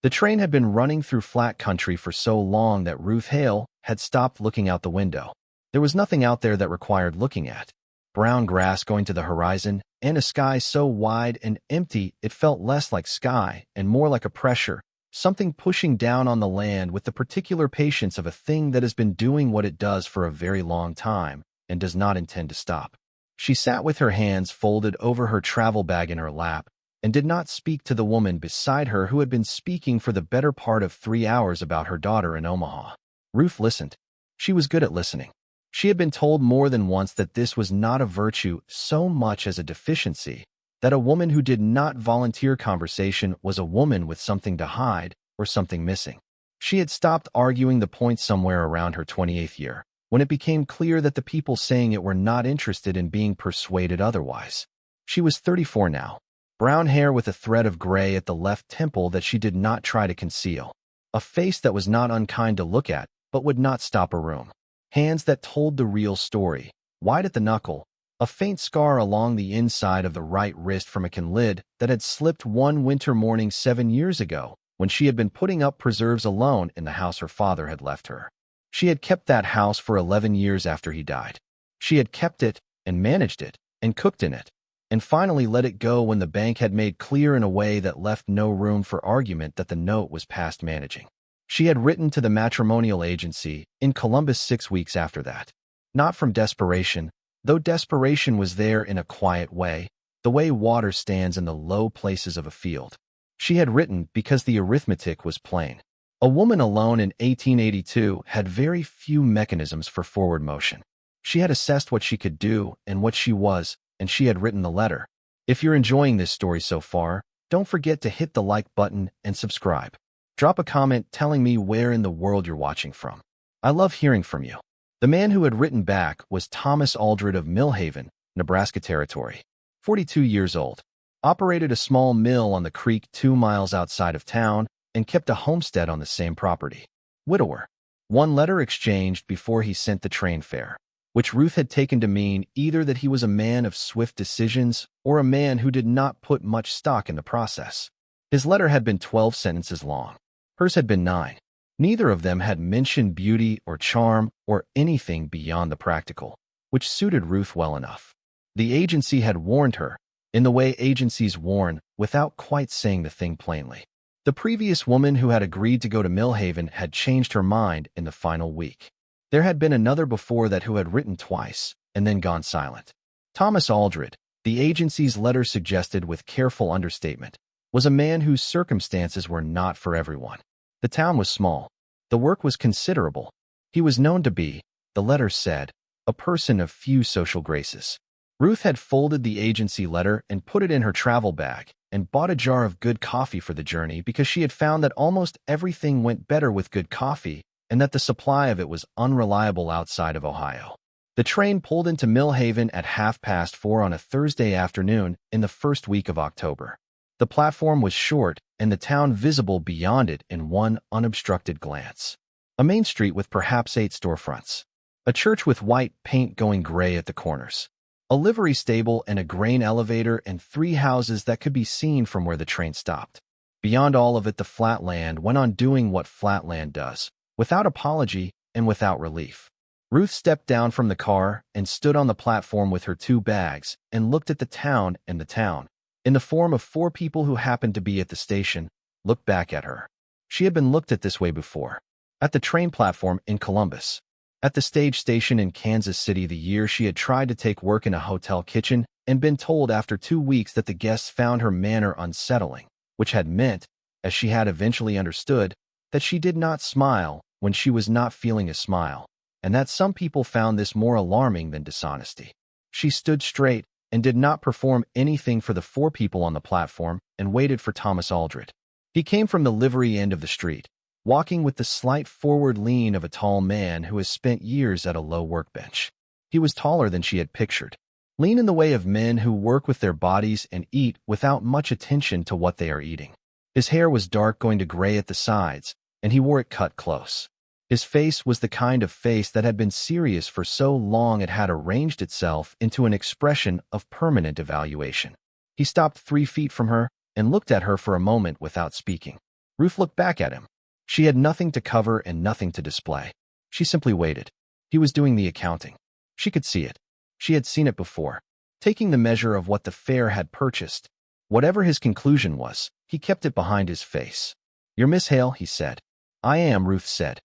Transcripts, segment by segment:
The train had been running through flat country for so long that Ruth Hale had stopped looking out the window. There was nothing out there that required looking at. Brown grass going to the horizon, and a sky so wide and empty it felt less like sky and more like a pressure, something pushing down on the land with the particular patience of a thing that has been doing what it does for a very long time and does not intend to stop. She sat with her hands folded over her travel bag in her lap and did not speak to the woman beside her who had been speaking for the better part of 3 hours about her daughter in Omaha. Ruth listened. She was good at listening. She had been told more than once that this was not a virtue so much as a deficiency, that a woman who did not volunteer conversation was a woman with something to hide or something missing. She had stopped arguing the point somewhere around her 28th year, when it became clear that the people saying it were not interested in being persuaded otherwise. She was 34 now. Brown hair with a thread of gray at the left temple that she did not try to conceal. A face that was not unkind to look at, but would not stop a room. Hands that told the real story, wide at the knuckle, a faint scar along the inside of the right wrist from a can lid that had slipped one winter morning 7 years ago when she had been putting up preserves alone in the house her father had left her. She had kept that house for 11 years after he died. She had kept it and managed it and cooked in it, and finally let it go when the bank had made clear in a way that left no room for argument that the note was past managing. She had written to the matrimonial agency in Columbus 6 weeks after that. Not from desperation, though desperation was there in a quiet way, the way water stands in the low places of a field. She had written because the arithmetic was plain. A woman alone in 1882 had very few mechanisms for forward motion. She had assessed what she could do and what she was, and she had written the letter. If you're enjoying this story so far, don't forget to hit the like button and subscribe. Drop a comment telling me where in the world you're watching from. I love hearing from you. The man who had written back was Thomas Aldred of Millhaven, Nebraska Territory. 42 years old. Operated a small mill on the creek 2 miles outside of town and kept a homestead on the same property. Widower. One letter exchanged before he sent the train fare, which Ruth had taken to mean either that he was a man of swift decisions or a man who did not put much stock in the process. His letter had been 12 sentences long. Hers had been 9. Neither of them had mentioned beauty or charm or anything beyond the practical, which suited Ruth well enough. The agency had warned her, in the way agencies warn, without quite saying the thing plainly. The previous woman who had agreed to go to Millhaven had changed her mind in the final week. There had been another before that who had written twice and then gone silent. Thomas Aldred, the agency's letter suggested with careful understatement, was a man whose circumstances were not for everyone. The town was small. The work was considerable. He was known to be, the letter said, a person of few social graces. Ruth had folded the agency letter and put it in her travel bag and bought a jar of good coffee for the journey because she had found that almost everything went better with good coffee and that the supply of it was unreliable outside of Ohio. The train pulled into Millhaven at 4:30 on a Thursday afternoon in the first week of October. The platform was short and the town visible beyond it in one unobstructed glance. A main street with perhaps 8 storefronts. A church with white paint going gray at the corners. A livery stable and a grain elevator and 3 houses that could be seen from where the train stopped. Beyond all of it, the flat land went on doing what flat land does, without apology and without relief. Ruth stepped down from the car and stood on the platform with her 2 bags and looked at the town, and the town, in the form of 4 people who happened to be at the station, looked back at her. She had been looked at this way before. At the train platform in Columbus. At the stage station in Kansas City the year she had tried to take work in a hotel kitchen and been told after 2 weeks that the guests found her manner unsettling, which had meant, as she had eventually understood, that she did not smile when she was not feeling a smile, and that some people found this more alarming than dishonesty. She stood straight and did not perform anything for the 4 people on the platform and waited for Thomas Aldred. He came from the livery end of the street, walking with the slight forward lean of a tall man who has spent years at a low workbench. He was taller than she had pictured, lean in the way of men who work with their bodies and eat without much attention to what they are eating. His hair was dark going to gray at the sides, and he wore it cut close. His face was the kind of face that had been serious for so long it had arranged itself into an expression of permanent evaluation. He stopped 3 feet from her and looked at her for a moment without speaking. Ruth looked back at him. She had nothing to cover and nothing to display. She simply waited. He was doing the accounting. She could see it. She had seen it before. Taking the measure of what the fair had purchased. Whatever his conclusion was, he kept it behind his face. "You're Miss Hale," he said. "I am," Ruth said.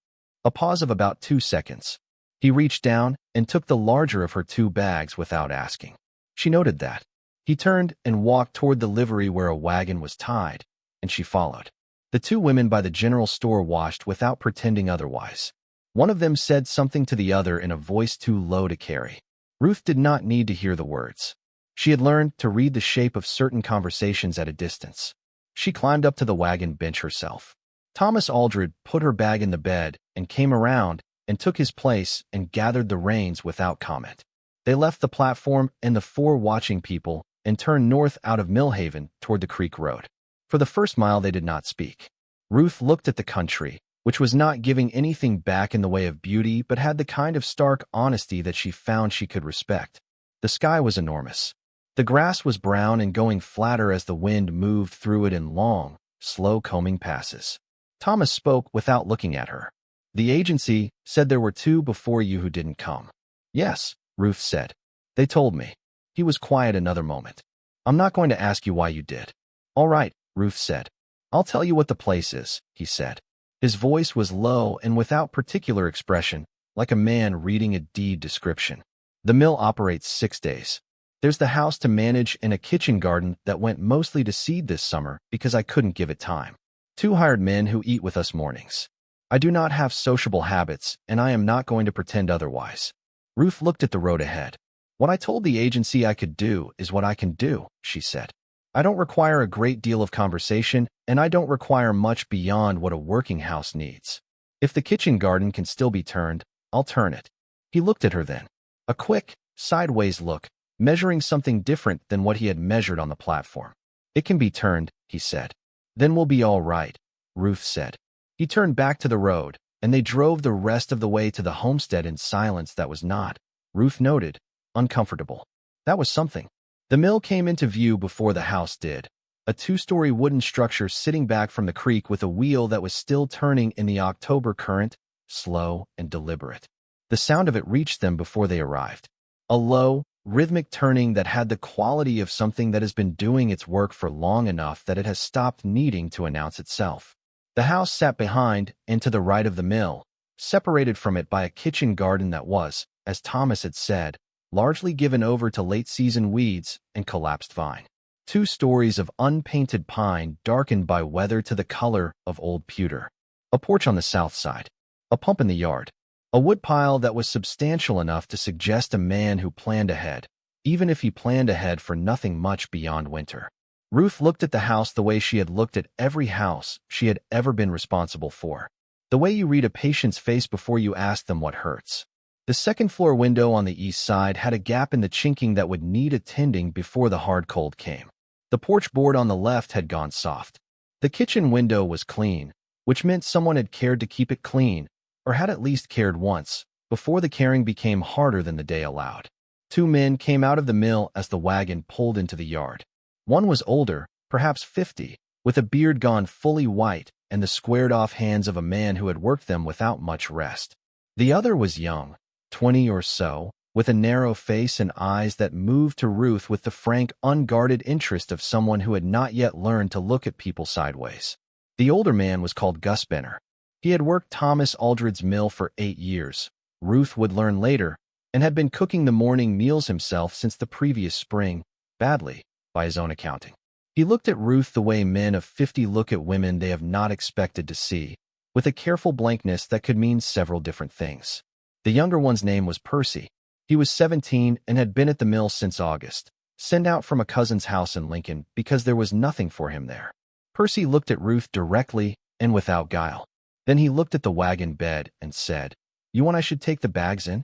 A pause of about 2 seconds. He reached down and took the larger of her 2 bags without asking. She noted that. He turned and walked toward the livery where a wagon was tied, and she followed. The 2 women by the general store watched without pretending otherwise. One of them said something to the other in a voice too low to carry. Ruth did not need to hear the words. She had learned to read the shape of certain conversations at a distance. She climbed up to the wagon bench herself. Thomas Aldred put her bag in the bed and came around and took his place and gathered the reins without comment. They left the platform and the 4 watching people and turned north out of Millhaven toward the creek road. For the first mile they did not speak. Ruth looked at the country, which was not giving anything back in the way of beauty but had the kind of stark honesty that she found she could respect. The sky was enormous. The grass was brown and going flatter as the wind moved through it in long, slow combing passes. Thomas spoke without looking at her. "The agency said there were 2 before you who didn't come." "Yes," Ruth said. "They told me." He was quiet another moment. "I'm not going to ask you why you did." "All right," Ruth said. "I'll tell you what the place is," he said. His voice was low and without particular expression, like a man reading a deed description. "The mill operates 6 days. There's the house to manage and a kitchen garden that went mostly to seed this summer because I couldn't give it time. 2 hired men who eat with us mornings. I do not have sociable habits, and I am not going to pretend otherwise." Ruth looked at the road ahead. "What I told the agency I could do is what I can do," she said. "I don't require a great deal of conversation, and I don't require much beyond what a working house needs. If the kitchen garden can still be turned, I'll turn it." He looked at her then. A quick, sideways look, measuring something different than what he had measured on the platform. "It can be turned," he said. "Then we'll be all right," Ruth said. He turned back to the road, and they drove the rest of the way to the homestead in silence that was not, Ruth noted, uncomfortable. That was something. The mill came into view before the house did. A 2-story wooden structure sitting back from the creek with a wheel that was still turning in the October current, slow and deliberate. The sound of it reached them before they arrived. A low, rhythmic turning that had the quality of something that has been doing its work for long enough that it has stopped needing to announce itself. The house sat behind and to the right of the mill, separated from it by a kitchen garden that was, as Thomas had said, largely given over to late-season weeds and collapsed vine. 2 stories of unpainted pine darkened by weather to the color of old pewter. A porch on the south side. A pump in the yard. A woodpile that was substantial enough to suggest a man who planned ahead, even if he planned ahead for nothing much beyond winter. Ruth looked at the house the way she had looked at every house she had ever been responsible for. The way you read a patient's face before you ask them what hurts. The 2nd-floor window on the east side had a gap in the chinking that would need attending before the hard cold came. The porch board on the left had gone soft. The kitchen window was clean, which meant someone had cared to keep it clean, or had at least cared once, before the caring became harder than the day allowed. 2 men came out of the mill as the wagon pulled into the yard. One was older, perhaps 50, with a beard gone fully white and the squared-off hands of a man who had worked them without much rest. The other was young, 20 or so, with a narrow face and eyes that moved to Ruth with the frank, unguarded interest of someone who had not yet learned to look at people sideways. The older man was called Gus Benner. He had worked Thomas Aldred's mill for 8 years, Ruth would learn later, and had been cooking the morning meals himself since the previous spring, badly, by his own accounting. He looked at Ruth the way men of 50 look at women they have not expected to see, with a careful blankness that could mean several different things. The younger one's name was Percy. He was 17 and had been at the mill since August, sent out from a cousin's house in Lincoln because there was nothing for him there. Percy looked at Ruth directly and without guile. Then he looked at the wagon bed and said, "You want I should take the bags in?"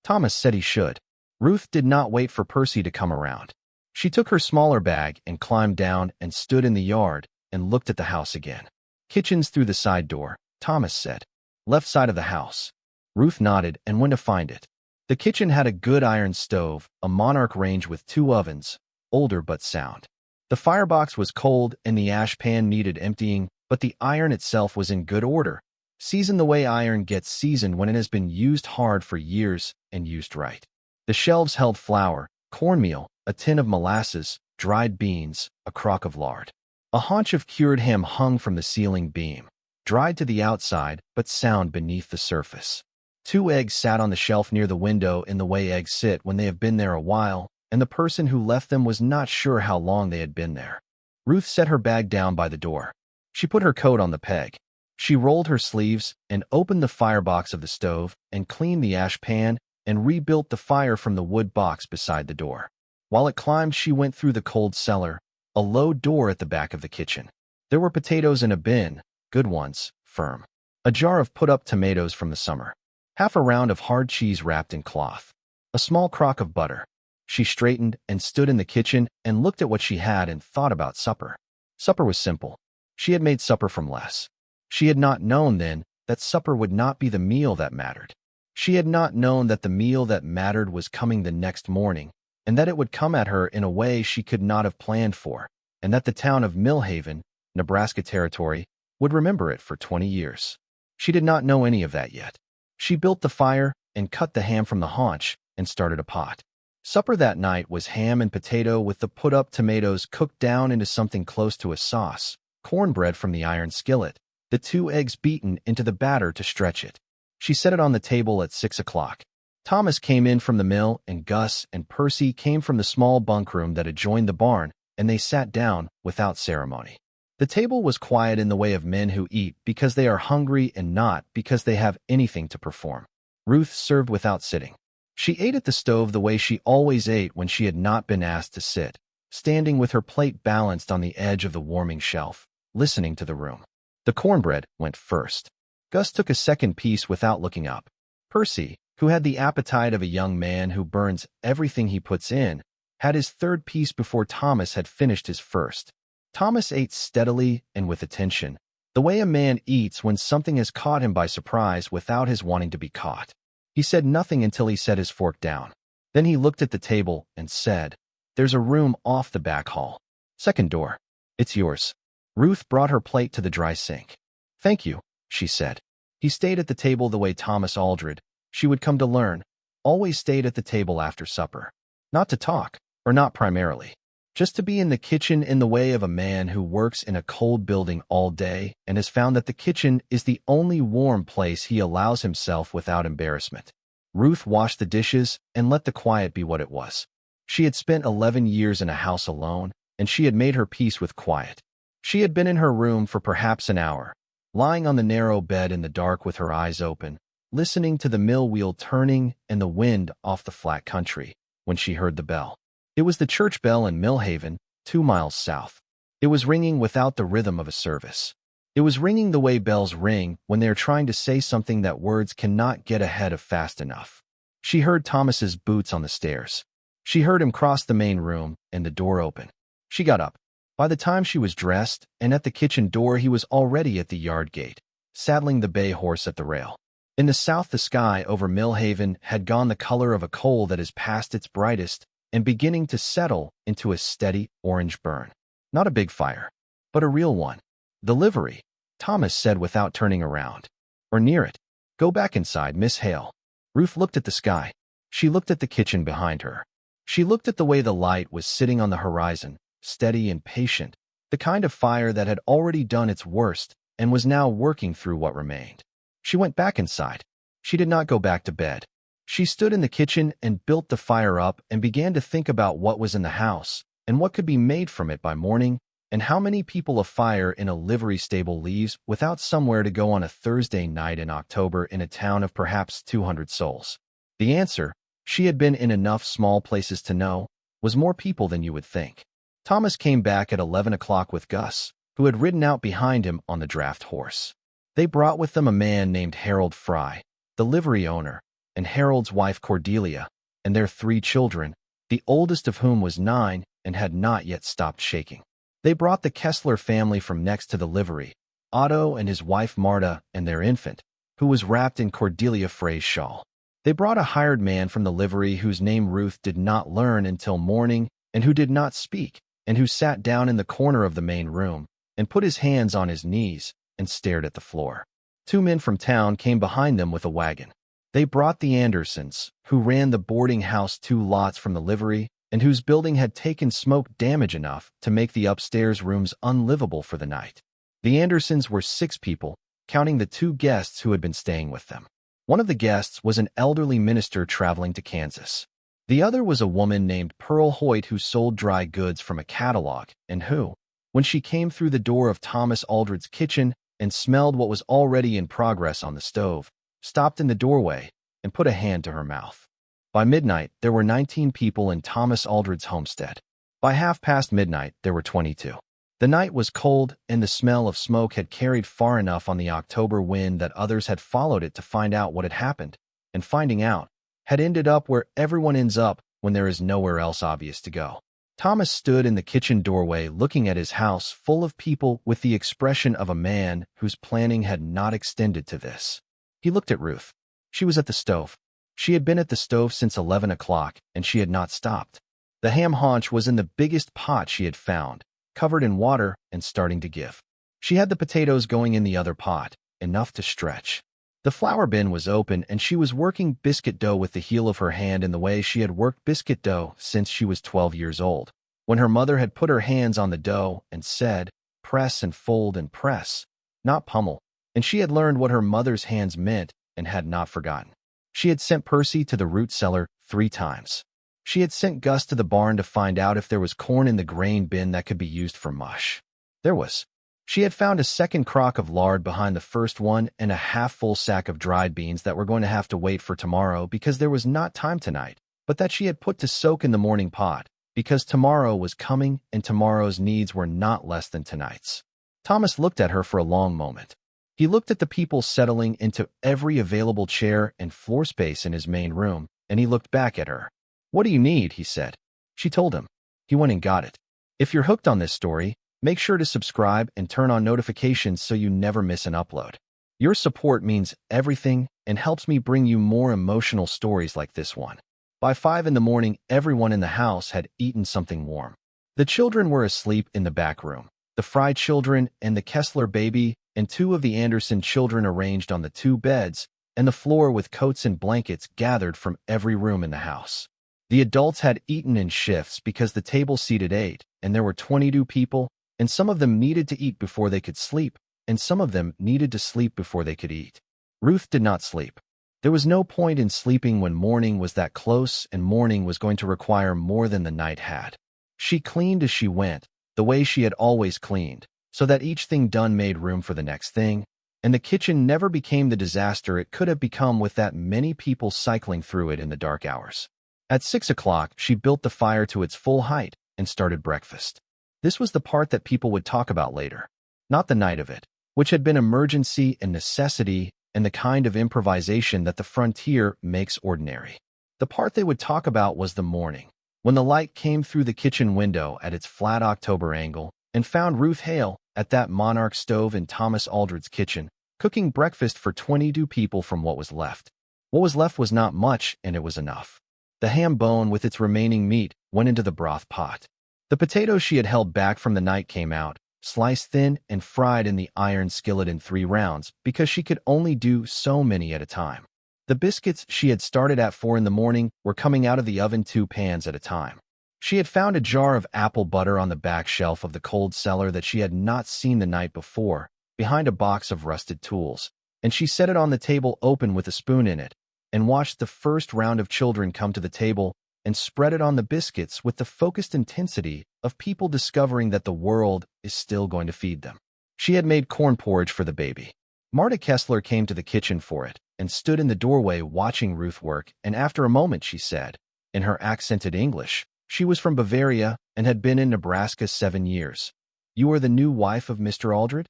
Thomas said he should. Ruth did not wait for Percy to come around. She took her smaller bag and climbed down and stood in the yard and looked at the house again. "Kitchen's through the side door," Thomas said. "Left side of the house." Ruth nodded and went to find it. The kitchen had a good iron stove, a Monarch range with 2 ovens, older but sound. The firebox was cold and the ash pan needed emptying, but the iron itself was in good order, seasoned the way iron gets seasoned when it has been used hard for years and used right. The shelves held flour, cornmeal, a tin of molasses, dried beans, a crock of lard. A haunch of cured ham hung from the ceiling beam, dried to the outside but sound beneath the surface. 2 eggs sat on the shelf near the window in the way eggs sit when they have been there a while, and the person who left them was not sure how long they had been there. Ruth set her bag down by the door. She put her coat on the peg. She rolled her sleeves and opened the firebox of the stove and cleaned the ash pan and rebuilt the fire from the wood box beside the door. While it climbed, she went through the cold cellar, a low door at the back of the kitchen. There were potatoes in a bin, good ones, firm. A jar of put-up tomatoes from the summer. Half a round of hard cheese wrapped in cloth. A small crock of butter. She straightened and stood in the kitchen and looked at what she had and thought about supper. Supper was simple. She had made supper from less. She had not known then that supper would not be the meal that mattered. She had not known that the meal that mattered was coming the next morning, and that it would come at her in a way she could not have planned for, and that the town of Millhaven, Nebraska territory, would remember it for 20 years. She did not know any of that yet. She built the fire and cut the ham from the haunch and started a pot. Supper that night was ham and potato with the put-up tomatoes cooked down into something close to a sauce, cornbread from the iron skillet, the 2 eggs beaten into the batter to stretch it. She set it on the table at 6 o'clock. Thomas came in from the mill, and Gus and Percy came from the small bunkroom that adjoined the barn, and they sat down without ceremony. The table was quiet in the way of men who eat because they are hungry and not because they have anything to perform. Ruth served without sitting. She ate at the stove the way she always ate when she had not been asked to sit, standing with her plate balanced on the edge of the warming shelf, listening to the room. The cornbread went first. Gus took a second piece without looking up. Percy, who had the appetite of a young man who burns everything he puts in, had his third piece before Thomas had finished his first. Thomas ate steadily and with attention, the way a man eats when something has caught him by surprise without his wanting to be caught. He said nothing until he set his fork down. Then he looked at the table and said, "There's a room off the back hall. Second door. It's yours." Ruth brought her plate to the dry sink. "Thank you," she said. He stayed at the table the way Thomas Aldred, she would come to learn, always stayed at the table after supper. Not to talk, or not primarily. Just to be in the kitchen in the way of a man who works in a cold building all day and has found that the kitchen is the only warm place he allows himself without embarrassment. Ruth washed the dishes and let the quiet be what it was. She had spent 11 years in a house alone, and she had made her peace with quiet. She had been in her room for perhaps an hour, lying on the narrow bed in the dark with her eyes open, listening to the mill wheel turning and the wind off the flat country, when she heard the bell. It was the church bell in Millhaven, 2 miles south. It was ringing without the rhythm of a service. It was ringing the way bells ring when they are trying to say something that words cannot get ahead of fast enough. She heard Thomas's boots on the stairs. She heard him cross the main room and the door open. She got up. By the time she was dressed and at the kitchen door, he was already at the yard gate, saddling the bay horse at the rail. In the south, the sky over Millhaven had gone the color of a coal that is past its brightest and beginning to settle into a steady orange burn. Not a big fire, but a real one. "The livery," Thomas said without turning around. "Or near it. Go back inside, Miss Hale." Ruth looked at the sky. She looked at the kitchen behind her. She looked at the way the light was sitting on the horizon, steady and patient, the kind of fire that had already done its worst and was now working through what remained. She went back inside. She did not go back to bed. She stood in the kitchen and built the fire up and began to think about what was in the house and what could be made from it by morning, and how many people a fire in a livery stable leaves without somewhere to go on a Thursday night in October in a town of perhaps 200 souls. The answer, she had been in enough small places to know, was more people than you would think. Thomas came back at 11 o'clock with Gus, who had ridden out behind him on the draft horse. They brought with them a man named Harold Fry, the livery owner, and Harold's wife Cordelia, and their 3 children, the oldest of whom was 9 and had not yet stopped shaking. They brought the Kessler family from next to the livery, Otto and his wife Marta and their infant, who was wrapped in Cordelia Frey's shawl. They brought a hired man from the livery whose name Ruth did not learn until morning and who did not speak, and who sat down in the corner of the main room, and put his hands on his knees and stared at the floor. Two men from town came behind them with a wagon. They brought the Andersons, who ran the boarding house 2 lots from the livery and whose building had taken smoke damage enough to make the upstairs rooms unlivable for the night. The Andersons were 6 people, counting the 2 guests who had been staying with them. One of the guests was an elderly minister traveling to Kansas. The other was a woman named Pearl Hoyt who sold dry goods from a catalog and who, when she came through the door of Thomas Aldred's kitchen and smelled what was already in progress on the stove, stopped in the doorway and put a hand to her mouth. By midnight, there were 19 people in Thomas Aldred's homestead. By midnight, there were 22. The night was cold, and the smell of smoke had carried far enough on the October wind that others had followed it to find out what had happened, and finding out had ended up where everyone ends up when there is nowhere else obvious to go. Thomas stood in the kitchen doorway looking at his house full of people with the expression of a man whose planning had not extended to this. He looked at Ruth. She was at the stove. She had been at the stove since 11 o'clock, and she had not stopped. The ham haunch was in the biggest pot she had found, covered in water and starting to give. She had the potatoes going in the other pot, enough to stretch. The flour bin was open, and she was working biscuit dough with the heel of her hand in the way she had worked biscuit dough since she was 12 years old, when her mother had put her hands on the dough and said, "Press and fold and press, not pummel," and she had learned what her mother's hands meant and had not forgotten. She had sent Percy to the root cellar 3 times. She had sent Gus to the barn to find out if there was corn in the grain bin that could be used for mush. There was. She had found a second crock of lard behind the first one and a half-full sack of dried beans that were going to have to wait for tomorrow because there was not time tonight, but that she had put to soak in the morning pot because tomorrow was coming and tomorrow's needs were not less than tonight's. Thomas looked at her for a long moment. He looked at the people settling into every available chair and floor space in his main room, and he looked back at her. "What do you need?" he said. She told him. He went and got it. If you're hooked on this story, make sure to subscribe and turn on notifications so you never miss an upload. Your support means everything and helps me bring you more emotional stories like this one. By 5 in the morning, everyone in the house had eaten something warm. The children were asleep in the back room. The Fry children and the Kessler baby and 2 of the Anderson children arranged on the 2 beds and the floor with coats and blankets gathered from every room in the house. The adults had eaten in shifts because the table seated 8, and there were 22 people, and some of them needed to eat before they could sleep, and some of them needed to sleep before they could eat. Ruth did not sleep. There was no point in sleeping when morning was that close, and morning was going to require more than the night had. She cleaned as she went, the way she had always cleaned, so that each thing done made room for the next thing, and the kitchen never became the disaster it could have become with that many people cycling through it in the dark hours. At 6 o'clock, she built the fire to its full height and started breakfast. This was the part that people would talk about later, not the night of it, which had been emergency and necessity and the kind of improvisation that the frontier makes ordinary. The part they would talk about was the morning, when the light came through the kitchen window at its flat October angle and found Ruth Hale at that monarch stove in Thomas Aldred's kitchen, cooking breakfast for 22 people from what was left. What was left was not much, and it was enough. The ham bone with its remaining meat went into the broth pot. The potatoes she had held back from the night came out, sliced thin and fried in the iron skillet in 3 rounds because she could only do so many at a time. The biscuits she had started at 4 in the morning were coming out of the oven 2 pans at a time. She had found a jar of apple butter on the back shelf of the cold cellar that she had not seen the night before, behind a box of rusted tools, and she set it on the table open with a spoon in it, and watched the first round of children come to the table and spread it on the biscuits with the focused intensity of people discovering that the world is still going to feed them. She had made corn porridge for the baby. Marta Kessler came to the kitchen for it and stood in the doorway watching Ruth work, and after a moment she said, in her accented English, she was from Bavaria and had been in Nebraska 7 years. "You are the new wife of Mr. Aldred?"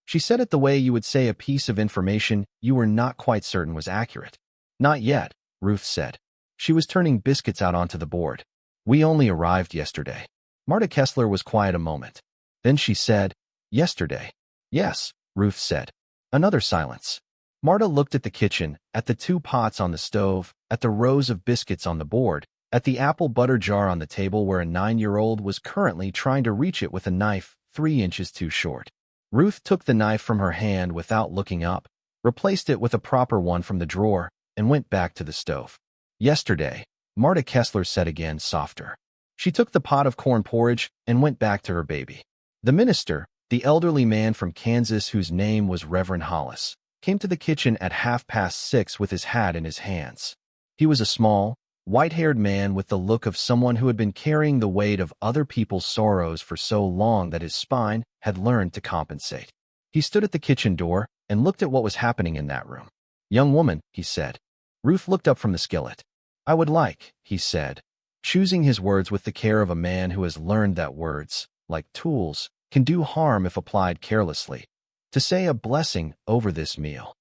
She said it the way you would say a piece of information you were not quite certain was accurate. "Not yet," Ruth said. She was turning biscuits out onto the board. "We only arrived yesterday." Marta Kessler was quiet a moment. Then she said, "Yesterday." "Yes," Ruth said. Another silence. Marta looked at the kitchen, at the 2 pots on the stove, at the rows of biscuits on the board, at the apple butter jar on the table where a 9-year-old was currently trying to reach it with a knife 3 inches too short. Ruth took the knife from her hand without looking up, replaced it with a proper one from the drawer, and went back to the stove. "Yesterday," Marta Kessler said again, softer. She took the pot of corn porridge and went back to her baby. The minister, the elderly man from Kansas whose name was Reverend Hollis, came to the kitchen at 6:30 with his hat in his hands. He was a small, white-haired man with the look of someone who had been carrying the weight of other people's sorrows for so long that his spine had learned to compensate. He stood at the kitchen door and looked at what was happening in that room. "Young woman," he said. Ruth looked up from the skillet. "I would like," he said, choosing his words with the care of a man who has learned that words, like tools, can do harm if applied carelessly, "to say a blessing over this meal."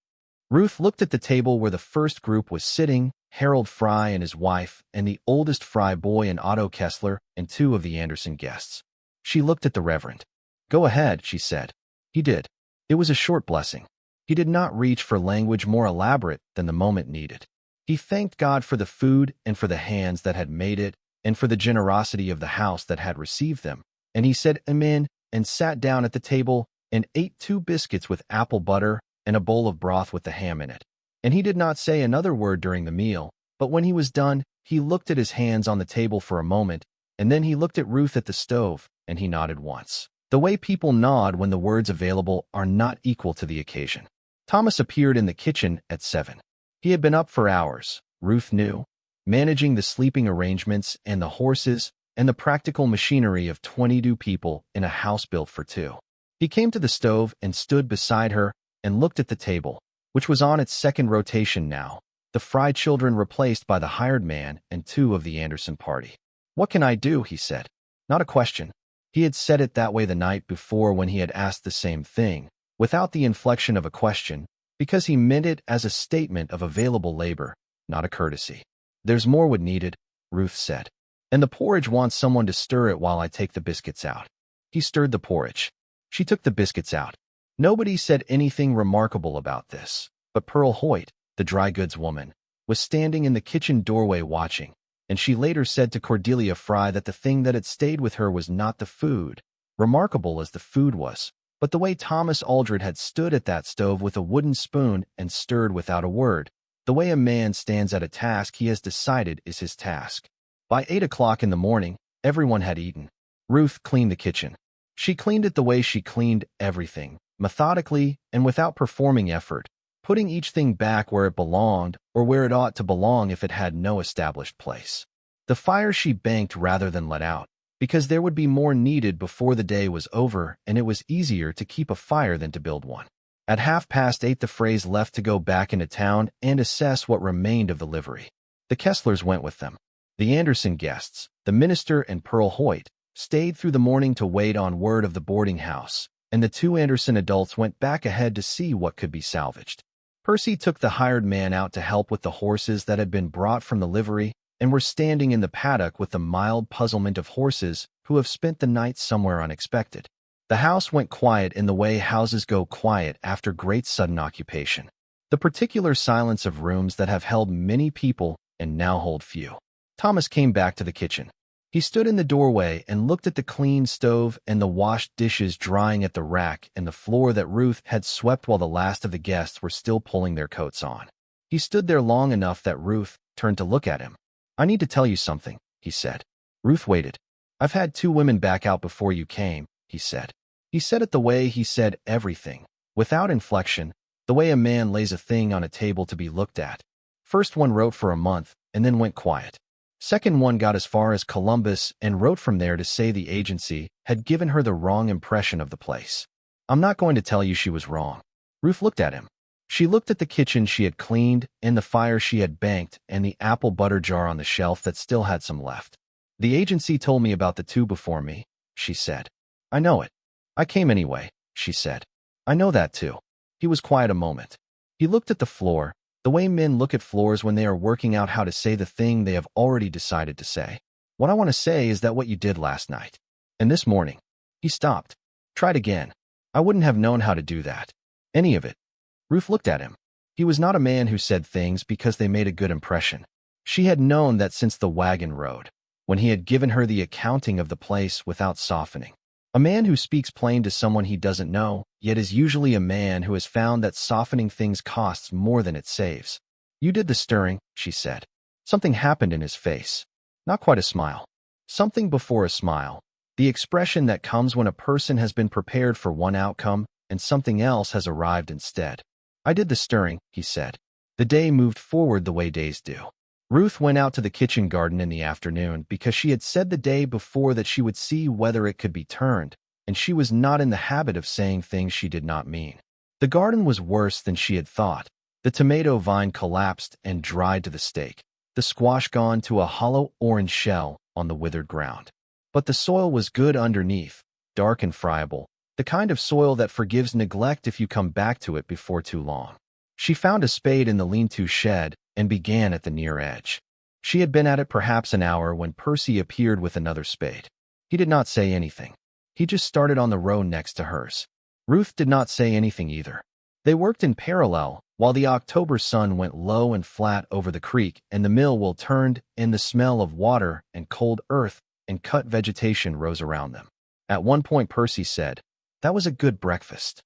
Ruth looked at the table where the first group was sitting, Harold Fry and his wife, and the oldest Fry boy and Otto Kessler, and 2 of the Anderson guests. She looked at the Reverend. "Go ahead," she said. He did. It was a short blessing. He did not reach for language more elaborate than the moment needed. He thanked God for the food and for the hands that had made it, and for the generosity of the house that had received them. And he said amen, and sat down at the table and ate 2 biscuits with apple butter and a bowl of broth with the ham in it. And he did not say another word during the meal, but when he was done, he looked at his hands on the table for a moment, and then he looked at Ruth at the stove, and he nodded once. The way people nod when the words available are not equal to the occasion. Thomas appeared in the kitchen at 7. He had been up for hours, Ruth knew, managing the sleeping arrangements and the horses and the practical machinery of 22 people in a house built for 2. He came to the stove and stood beside her and looked at the table, which was on its second rotation now, the Fry children replaced by the hired man and 2 of the Anderson party. "What can I do?" he said. Not a question. He had said it that way the night before when he had asked the same thing, without the inflection of a question, because he meant it as a statement of available labor, not a courtesy. "There's more wood needed," Ruth said. "And the porridge wants someone to stir it while I take the biscuits out." He stirred the porridge. She took the biscuits out. Nobody said anything remarkable about this, but Pearl Hoyt, the dry goods woman, was standing in the kitchen doorway watching, and she later said to Cordelia Fry that the thing that had stayed with her was not the food, remarkable as the food was, but the way Thomas Aldred had stood at that stove with a wooden spoon and stirred without a word, the way a man stands at a task he has decided is his task. By 8 o'clock in the morning, everyone had eaten. Ruth cleaned the kitchen. She cleaned it the way she cleaned everything, methodically and without performing effort, putting each thing back where it belonged or where it ought to belong if it had no established place. The fire she banked rather than let out, because there would be more needed before the day was over, and it was easier to keep a fire than to build one. At 8:30 the Frays left to go back into town and assess what remained of the livery. The Kesslers went with them. The Anderson guests, the minister and Pearl Hoyt, stayed through the morning to wait on word of the boarding house, and the 2 Anderson adults went back ahead to see what could be salvaged. Percy took the hired man out to help with the horses that had been brought from the livery and were standing in the paddock with the mild puzzlement of horses who have spent the night somewhere unexpected. The house went quiet in the way houses go quiet after great sudden occupation. The particular silence of rooms that have held many people and now hold few. Thomas came back to the kitchen. He stood in the doorway and looked at the clean stove and the washed dishes drying at the rack and the floor that Ruth had swept while the last of the guests were still pulling their coats on. He stood there long enough that Ruth turned to look at him. "I need to tell you something," he said. Ruth waited. "I've had 2 women back out before you came," he said. He said it the way he said everything, without inflection, the way a man lays a thing on a table to be looked at. First one wrote for a month and then went quiet. Second one got as far as Columbus and wrote from there to say the agency had given her the wrong impression of the place. "I'm not going to tell you she was wrong." Ruth looked at him. She looked at the kitchen she had cleaned and the fire she had banked and the apple butter jar on the shelf that still had some left. "The agency told me about the 2 before me," she said. "I know it. I came anyway," she said. "I know that too." He was quiet a moment. He looked at the floor, the way men look at floors when they are working out how to say the thing they have already decided to say. "What I want to say is that what you did last night. And this morning." He stopped. "Tried again. I wouldn't have known how to do that. Any of it." Ruth looked at him. He was not a man who said things because they made a good impression. She had known that since the wagon road, when he had given her the accounting of the place without softening. A man who speaks plain to someone he doesn't know, yet is usually a man who has found that softening things costs more than it saves. You did the stirring, she said. Something happened in his face. Not quite a smile. Something before a smile. The expression that comes when a person has been prepared for one outcome and something else has arrived instead. I did the stirring, he said. The day moved forward the way days do. Ruth went out to the kitchen garden in the afternoon because she had said the day before that she would see whether it could be turned, and she was not in the habit of saying things she did not mean. The garden was worse than she had thought. The tomato vine collapsed and dried to the stake, the squash gone to a hollow orange shell on the withered ground. But the soil was good underneath, dark and friable, the kind of soil that forgives neglect if you come back to it before too long. She found a spade in the lean-to shed and began at the near edge. She had been at it perhaps an hour when Percy appeared with another spade. He did not say anything. He just started on the row next to hers. Ruth did not say anything either. They worked in parallel, while the October sun went low and flat over the creek and the mill wheel turned, and the smell of water and cold earth and cut vegetation rose around them. At one point Percy said, "That was a good breakfast."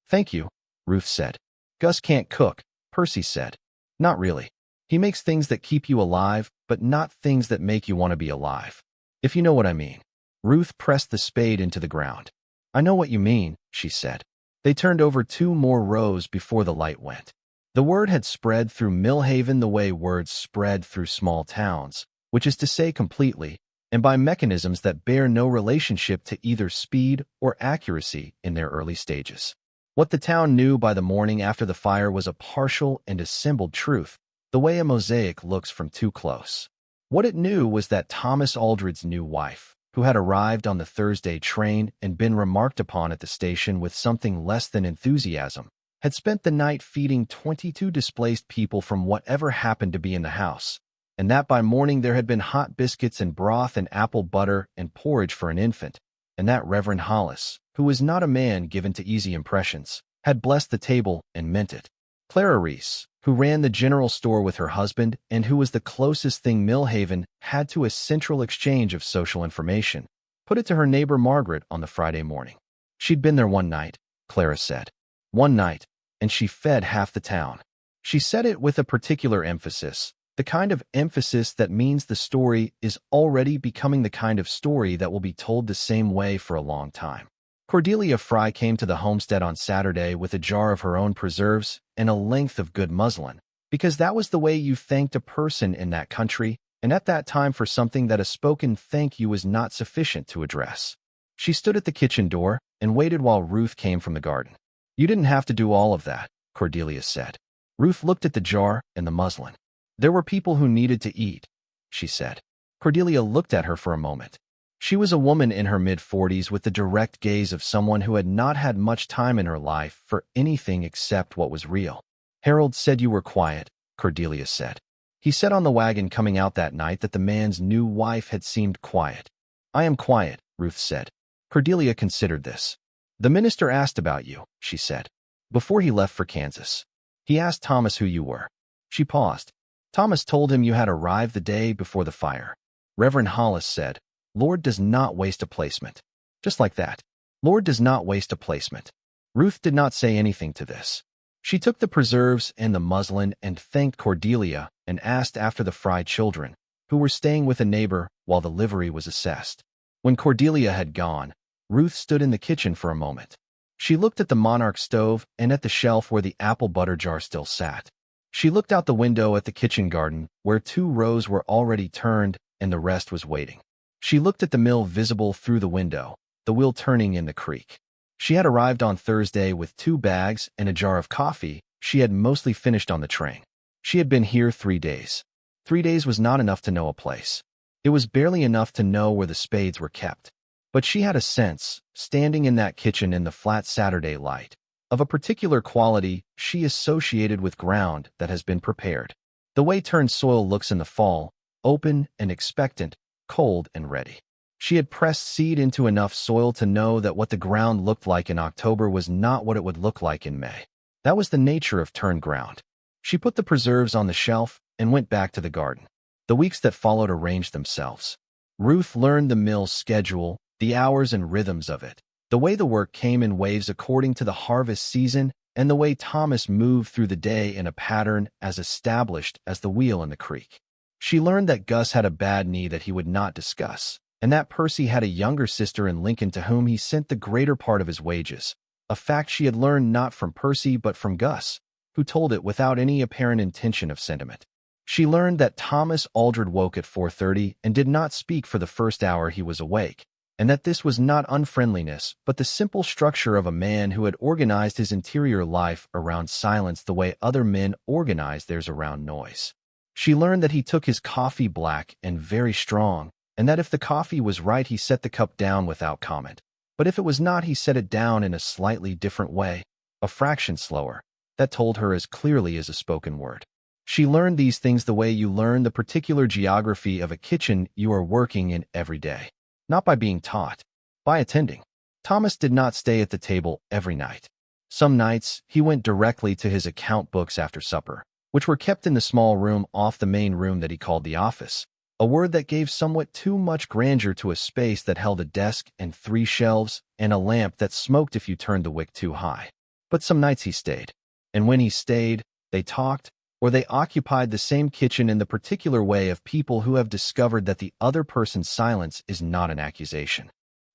"Thank you," Ruth said. "Gus can't cook," Percy said. "Not really. He makes things that keep you alive, but not things that make you want to be alive. If you know what I mean." Ruth pressed the spade into the ground. "I know what you mean," she said. They turned over 2 more rows before the light went. The word had spread through Millhaven the way words spread through small towns, which is to say completely, and by mechanisms that bear no relationship to either speed or accuracy in their early stages. What the town knew by the morning after the fire was a partial and assembled truth, the way a mosaic looks from too close. What it knew was that Thomas Aldred's new wife, who had arrived on the Thursday train and been remarked upon at the station with something less than enthusiasm, had spent the night feeding 22 displaced people from whatever happened to be in the house, and that by morning there had been hot biscuits and broth and apple butter and porridge for an infant, and that Reverend Hollis, who was not a man given to easy impressions, had blessed the table and meant it. Clara Reese, who ran the general store with her husband and who was the closest thing Millhaven had to a central exchange of social information, put it to her neighbor Margaret on the Friday morning. She'd been there one night, Clara said. One night, and she fed half the town. She said it with a particular emphasis, the kind of emphasis that means the story is already becoming the kind of story that will be told the same way for a long time. Cordelia Fry came to the homestead on Saturday with a jar of her own preserves and a length of good muslin, because that was the way you thanked a person in that country, and at that time for something that a spoken thank you was not sufficient to address. She stood at the kitchen door and waited while Ruth came from the garden. "You didn't have to do all of that," Cordelia said. Ruth looked at the jar and the muslin. "There were people who needed to eat," she said. Cordelia looked at her for a moment. She was a woman in her mid-40s with the direct gaze of someone who had not had much time in her life for anything except what was real. "Harold said you were quiet," Cordelia said. "He said on the wagon coming out that night that the man's new wife had seemed quiet." "I am quiet," Ruth said. Cordelia considered this. "The minister asked about you," she said, "before he left for Kansas. He asked Thomas who you were." She paused. "Thomas told him you had arrived the day before the fire." Reverend Hollis said, "Lord does not waste a placement." Just like that. Lord does not waste a placement. Ruth did not say anything to this. She took the preserves and the muslin and thanked Cordelia and asked after the Fry children, who were staying with a neighbor while the livery was assessed. When Cordelia had gone, Ruth stood in the kitchen for a moment. She looked at the Monarch stove and at the shelf where the apple butter jar still sat. She looked out the window at the kitchen garden, where 2 rows were already turned and the rest was waiting. She looked at the mill visible through the window, the wheel turning in the creek. She had arrived on Thursday with 2 bags and a jar of coffee she had mostly finished on the train. She had been here 3 days. 3 days was not enough to know a place. It was barely enough to know where the spades were kept. But she had a sense, standing in that kitchen in the flat Saturday light, of a particular quality she associated with ground that has been prepared. The way turned soil looks in the fall, open and expectant, cold and ready. She had pressed seed into enough soil to know that what the ground looked like in October was not what it would look like in May. That was the nature of turned ground. She put the preserves on the shelf and went back to the garden. The weeks that followed arranged themselves. Ruth learned the mill's schedule, the hours and rhythms of it, the way the work came in waves according to the harvest season, and the way Thomas moved through the day in a pattern as established as the wheel in the creek. She learned that Gus had a bad knee that he would not discuss, and that Percy had a younger sister in Lincoln to whom he sent the greater part of his wages, a fact she had learned not from Percy but from Gus, who told it without any apparent intention of sentiment. She learned that Thomas Aldred woke at 4:30 and did not speak for the first hour he was awake, and that this was not unfriendliness but the simple structure of a man who had organized his interior life around silence the way other men organize theirs around noise. She learned that he took his coffee black and very strong, and that if the coffee was right he set the cup down without comment, but if it was not he set it down in a slightly different way, a fraction slower, that told her as clearly as a spoken word. She learned these things the way you learn the particular geography of a kitchen you are working in every day. Not by being taught, by attending. Thomas did not stay at the table every night. Some nights, he went directly to his account books after supper, which were kept in the small room off the main room that he called the office, a word that gave somewhat too much grandeur to a space that held a desk and 3 shelves and a lamp that smoked if you turned the wick too high. But some nights he stayed, and when he stayed, they talked, or they occupied the same kitchen in the particular way of people who have discovered that the other person's silence is not an accusation.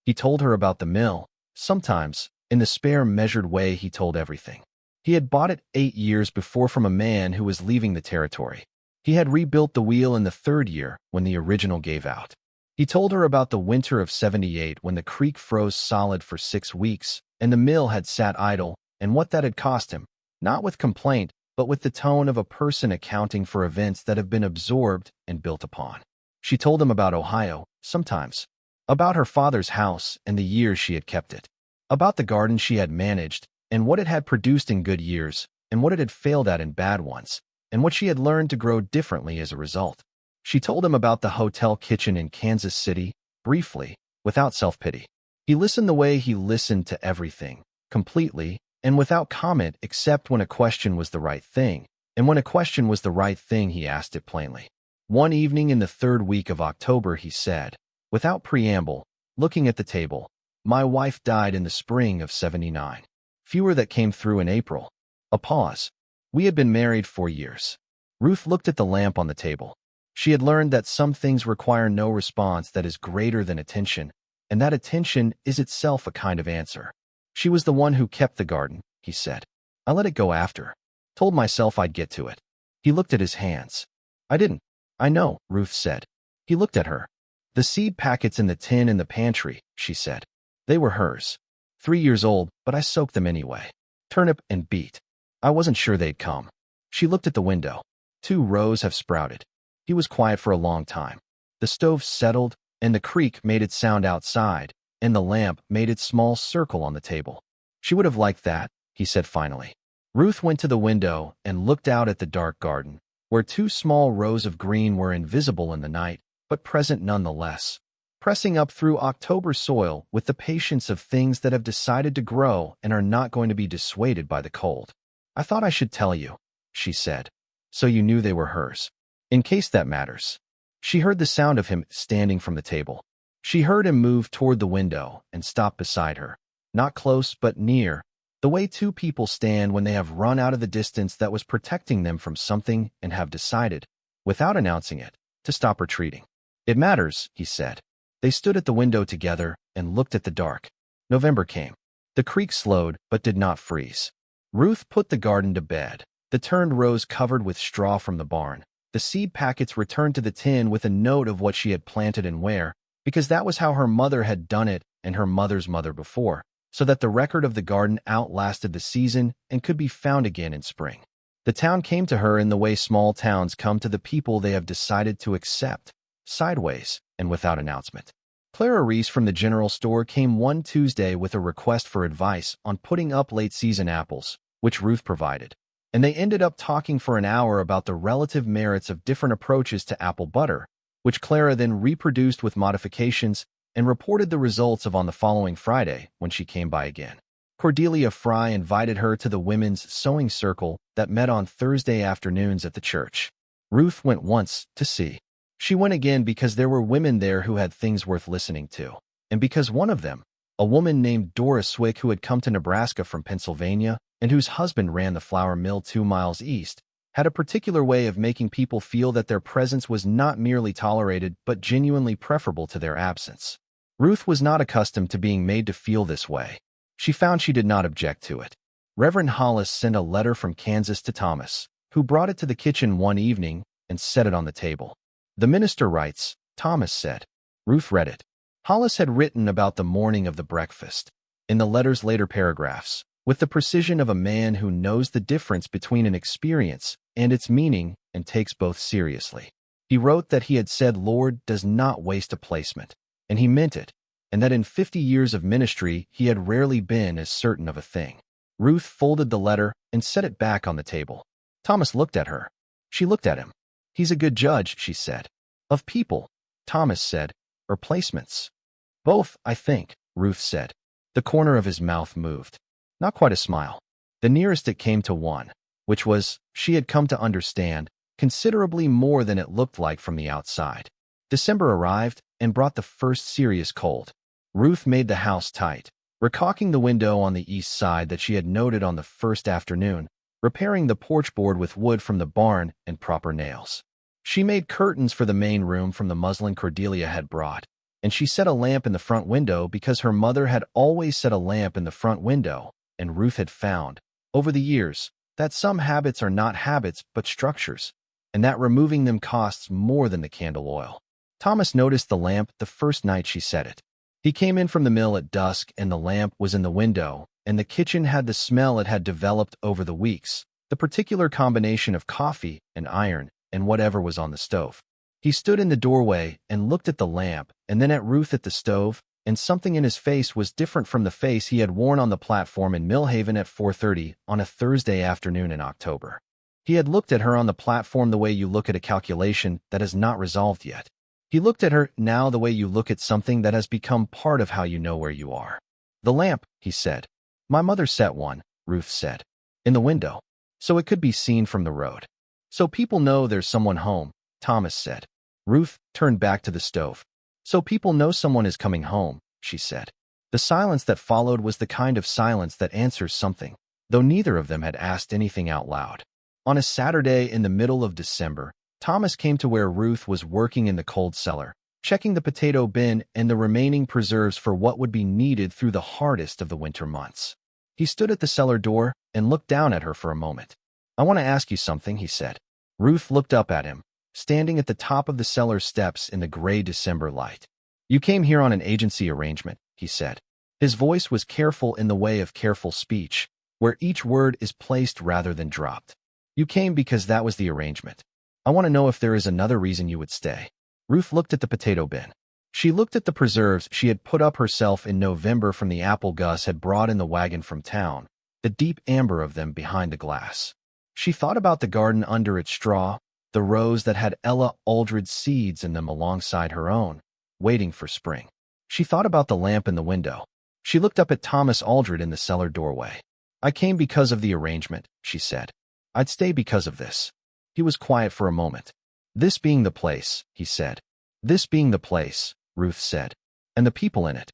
He told her about the mill. Sometimes, in the spare, measured way he told everything. He had bought it 8 years before from a man who was leaving the territory. He had rebuilt the wheel in the 3rd year when the original gave out. He told her about the winter of '78 when the creek froze solid for 6 weeks and the mill had sat idle, and what that had cost him, not with complaint, but with the tone of a person accounting for events that have been absorbed and built upon. She told him about Ohio, sometimes, about her father's house and the years she had kept it, about the garden she had managed and what it had produced in good years and what it had failed at in bad ones, and what she had learned to grow differently as a result. She told him about the hotel kitchen in Kansas City, briefly, without self-pity. He listened the way he listened to everything, completely, and without comment except when a question was the right thing, and when a question was the right thing he asked it plainly. One evening in the 3rd week of October he said, without preamble, looking at the table, "My wife died in the spring of '79. Fewer that came through in April." A pause. We had been married 4 years. Ruth looked at the lamp on the table. She had learned that some things require no response that is greater than attention, and that attention is itself a kind of answer. She was the one who kept the garden, he said. I let it go after. Told myself I'd get to it. He looked at his hands. I didn't. I know, Ruth said. He looked at her. The seed packets in the tin in the pantry, she said. They were hers. 3 years old, but I soaked them anyway. Turnip and beet. I wasn't sure they'd come. She looked at the window. 2 rows have sprouted. He was quiet for a long time. The stove settled, and the creek made its sound outside, and the lamp made its small circle on the table. She would have liked that, he said finally. Ruth went to the window and looked out at the dark garden, where 2 small rows of green were invisible in the night, but present nonetheless, pressing up through October soil with the patience of things that have decided to grow and are not going to be dissuaded by the cold. I thought I should tell you, she said, so you knew they were hers. In case that matters. She heard the sound of him standing from the table. She heard him move toward the window and stop beside her. Not close, but near, the way 2 people stand when they have run out of the distance that was protecting them from something and have decided, without announcing it, to stop retreating. It matters, he said. They stood at the window together and looked at the dark. November came. The creek slowed, but did not freeze. Ruth put the garden to bed. The turned rows covered with straw from the barn. The seed packets returned to the tin with a note of what she had planted and where, because that was how her mother had done it and her mother's mother before, so that the record of the garden outlasted the season and could be found again in spring. The town came to her in the way small towns come to the people they have decided to accept, sideways and without announcement. Clara Reese from the general store came one Tuesday with a request for advice on putting up late-season apples, which Ruth provided, and they ended up talking for an hour about the relative merits of different approaches to apple butter, which Clara then reproduced with modifications and reported the results of on the following Friday when she came by again. Cordelia Fry invited her to the women's sewing circle that met on Thursday afternoons at the church. Ruth went once to see. She went again because there were women there who had things worth listening to. and because one of them, a woman named Dora Swick who had come to Nebraska from Pennsylvania and whose husband ran the flour mill 2 miles east, had a particular way of making people feel that their presence was not merely tolerated but genuinely preferable to their absence. Ruth was not accustomed to being made to feel this way. She found she did not object to it. Reverend Hollis sent a letter from Kansas to Thomas, who brought it to the kitchen one evening and set it on the table. "The minister writes," Thomas said. Ruth read it. Hollis had written about the morning of the breakfast. In the letter's later paragraphs, with the precision of a man who knows the difference between an experience and its meaning and takes both seriously. He wrote that he had said Lord does not waste a placement, and he meant it, and that in 50 years of ministry he had rarely been as certain of a thing. Ruth folded the letter and set it back on the table. Thomas looked at her. She looked at him. "He's a good judge," she said. "Of people," Thomas said, "or placements." "Both, I think," Ruth said. The corner of his mouth moved. Not quite a smile. The nearest it came to one, which was, she had come to understand, considerably more than it looked like from the outside. December arrived and brought the first serious cold. Ruth made the house tight, recalking the window on the east side that she had noted on the first afternoon, repairing the porch board with wood from the barn and proper nails. She made curtains for the main room from the muslin Cordelia had brought, and she set a lamp in the front window because her mother had always set a lamp in the front window, and Ruth had found, over the years, that some habits are not habits but structures, and that removing them costs more than the candle oil. Thomas noticed the lamp the first night she set it. He came in from the mill at dusk and the lamp was in the window, and the kitchen had the smell it had developed over the weeks, the particular combination of coffee and iron and whatever was on the stove. He stood in the doorway and looked at the lamp and then at Ruth at the stove, and something in his face was different from the face he had worn on the platform in Millhaven at 4:30 on a Thursday afternoon in October. He had looked at her on the platform the way you look at a calculation that is not resolved yet. He looked at her now the way you look at something that has become part of how you know where you are. "The lamp," he said. "My mother set one," Ruth said. "In the window. So it could be seen from the road. So people know there's someone home," Thomas said. Ruth turned back to the stove. "So people know someone is coming home," she said. The silence that followed was the kind of silence that answers something, though neither of them had asked anything out loud. On a Saturday in the middle of December, Thomas came to where Ruth was working in the cold cellar, checking the potato bin and the remaining preserves for what would be needed through the hardest of the winter months. He stood at the cellar door and looked down at her for a moment. "I want to ask you something," he said. Ruth looked up at him, standing at the top of the cellar steps in the gray December light. "You came here on an agency arrangement," he said. His voice was careful in the way of careful speech, where each word is placed rather than dropped. "You came because that was the arrangement. I want to know if there is another reason you would stay." Ruth looked at the potato bin. She looked at the preserves she had put up herself in November from the apple Gus had brought in the wagon from town, the deep amber of them behind the glass. She thought about the garden under its straw, the rows that had Ella Aldred's seeds in them alongside her own, waiting for spring. She thought about the lamp in the window. She looked up at Thomas Aldred in the cellar doorway. "I came because of the arrangement," she said. "I'd stay because of this." He was quiet for a moment. "This being the place," he said. "This being the place," Ruth said. "And the people in it."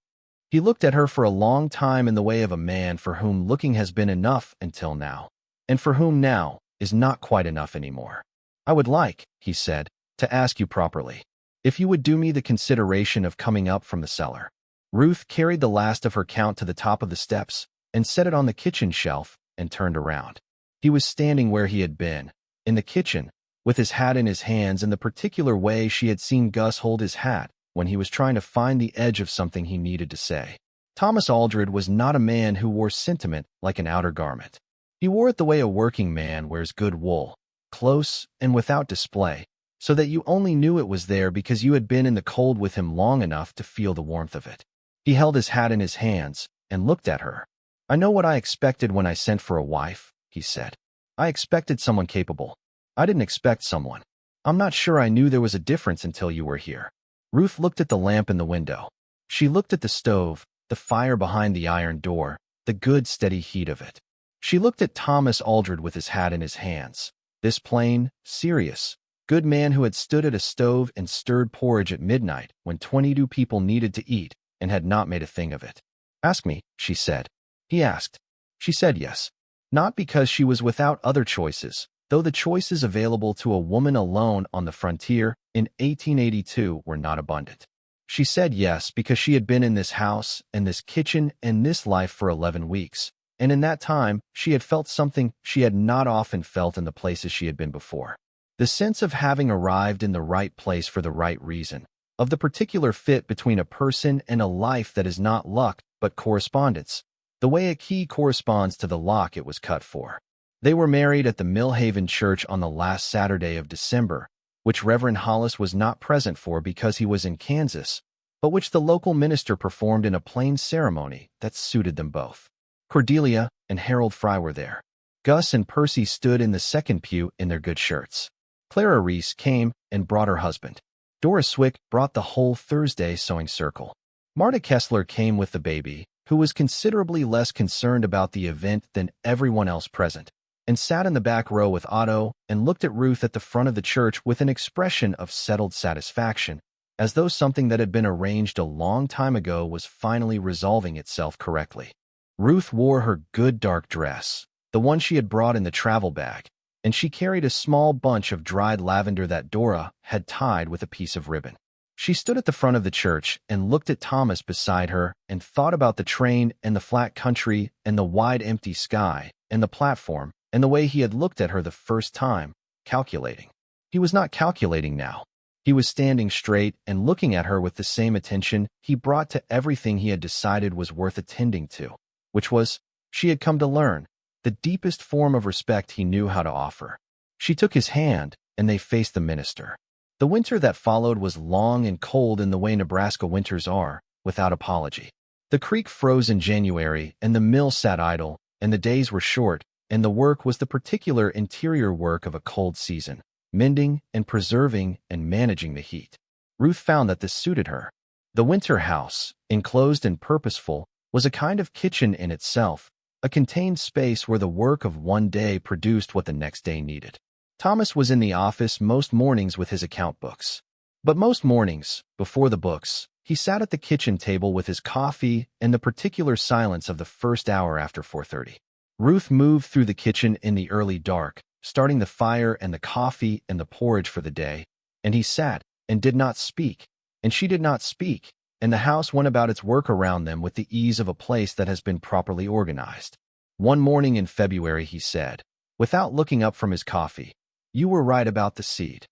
He looked at her for a long time in the way of a man for whom looking has been enough until now, and for whom now is not quite enough anymore. "I would like," he said, "to ask you properly, if you would do me the consideration of coming up from the cellar." Ruth carried the last of her count to the top of the steps and set it on the kitchen shelf and turned around. He was standing where he had been, in the kitchen, with his hat in his hands in the particular way she had seen Gus hold his hat when he was trying to find the edge of something he needed to say. Thomas Aldred was not a man who wore sentiment like an outer garment. He wore it the way a working man wears good wool, close and without display, so that you only knew it was there because you had been in the cold with him long enough to feel the warmth of it. He held his hat in his hands and looked at her. "I know what I expected when I sent for a wife," he said. "I expected someone capable. I didn't expect someone. I'm not sure I knew there was a difference until you were here." Ruth looked at the lamp in the window. She looked at the stove, the fire behind the iron door, the good steady heat of it. She looked at Thomas Aldred with his hat in his hands, this plain, serious, good man who had stood at a stove and stirred porridge at midnight when 22 people needed to eat, and had not made a thing of it. "Ask me," she said. He asked. She said yes. Not because she was without other choices, though the choices available to a woman alone on the frontier in 1882 were not abundant. She said yes because she had been in this house and this kitchen and this life for 11 weeks, and in that time she had felt something she had not often felt in the places she had been before. The sense of having arrived in the right place for the right reason, of the particular fit between a person and a life that is not luck but correspondence, the way a key corresponds to the lock it was cut for. They were married at the Millhaven church on the last Saturday of December, which Reverend Hollis was not present for because he was in Kansas, but which the local minister performed in a plain ceremony that suited them both. Cordelia and Harold Fry were there. Gus and Percy stood in the second pew in their good shirts. Clara Reese came and brought her husband. Doris Swick brought the whole Thursday sewing circle. Marta Kessler came with the baby, who was considerably less concerned about the event than everyone else present, and sat in the back row with Otto and looked at Ruth at the front of the church with an expression of settled satisfaction, as though something that had been arranged a long time ago was finally resolving itself correctly. Ruth wore her good dark dress, the one she had brought in the travel bag, and she carried a small bunch of dried lavender that Dora had tied with a piece of ribbon. She stood at the front of the church and looked at Thomas beside her and thought about the train and the flat country and the wide empty sky and the platform and the way he had looked at her the first time, calculating. He was not calculating now. He was standing straight and looking at her with the same attention he brought to everything he had decided was worth attending to, which was, she had come to learn, the deepest form of respect he knew how to offer. She took his hand, and they faced the minister. The winter that followed was long and cold in the way Nebraska winters are, without apology. The creek froze in January, and the mill sat idle, and the days were short, and the work was the particular interior work of a cold season, mending and preserving and managing the heat. Ruth found that this suited her. The winter house, enclosed and purposeful, was a kind of kitchen in itself, a contained space where the work of one day produced what the next day needed. Thomas was in the office most mornings with his account books. But most mornings, before the books, he sat at the kitchen table with his coffee and the particular silence of the first hour after 4:30. Ruth moved through the kitchen in the early dark, starting the fire and the coffee and the porridge for the day, and he sat and did not speak, and she did not speak, and the house went about its work around them with the ease of a place that has been properly organized. One morning in February he said, without looking up from his coffee, "You were right about the seed."